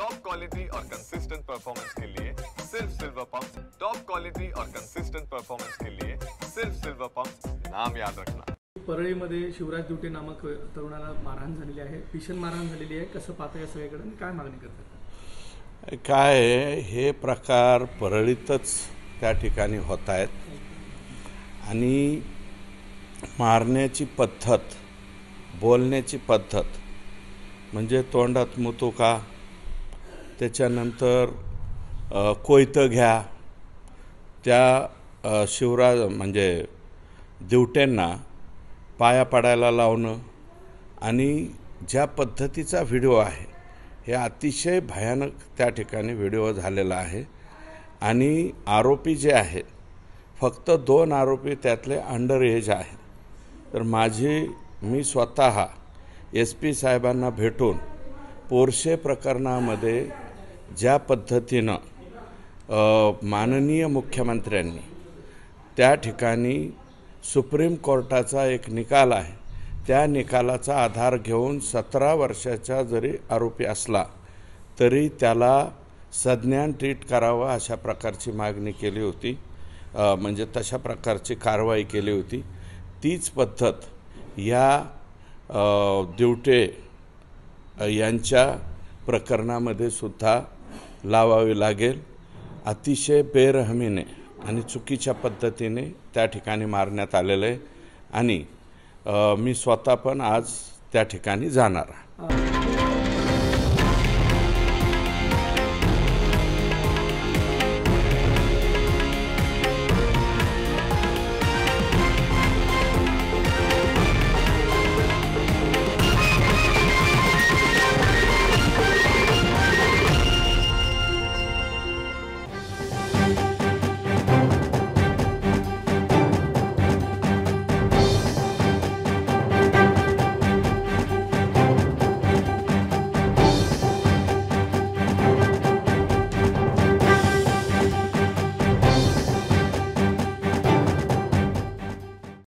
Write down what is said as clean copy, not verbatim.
Top quality और consistent performance के लिए सिर्फ सिल्वर पंप। टॉप क्वालिटी और कंसिस्टेंट परफॉर्मेंस के लिए सिर्फ सिल्वर पंप, नाम याद रखना। परळीमध्ये शिवराज दुटे नामक तरुणाला मारहाण झालेली आहे, भीषण मारहाण झालेली आहे। कसं पाहता या सगळ्याकडे आणि काय मागणी करतात? काय हे प्रकार परळीतच त्या ठिकाणी होत आहेत आणि मारण्याची पद्धत, बोलण्याची पद्धत म्हणजे तोंडात मुतुका, त्याच्यानंतर कोयतं घ्या, त्या शिवराज म्हणजे दिवट्यांना पाया पडायला लावणं आणि ज्या पद्धतीचा व्हिडिओ आहे हे अतिशय भयानक त्या ठिकाणी व्हिडिओ झालेला आहे। आणि आरोपी जे आहेत फक्त 2 आरोपी त्यातले अंडर एज आहेत। तर मी स्वतः SP साहेबांना भेटून पोर्शे प्रकरणामध्ये ज्या पद्धतीनं माननीय मुख्यमंत्र्यांनी त्या ठिकाणी सुप्रीम कोर्टाचा एक निकाल आहे त्या निकालाचा आधार घेऊन 17 वर्षाचा जरी आरोपी असला तरी त्याला सज्ञान ट्रीट करावा अशा प्रकारची मागणी केली होती, म्हणजे तशा प्रकारची कारवाई केली होती। तीच पद्धत या दिवटे यांच्या प्रकरणामध्ये सुद्धा लावावी लागेल। अतिशय बेरहमीने आणि चुकीच्या पद्धतीने त्या ठिकाणी मारण्यात आलेले आहे आणि मी स्वतः पण आज त्या ठिकाणी जाणार आहे।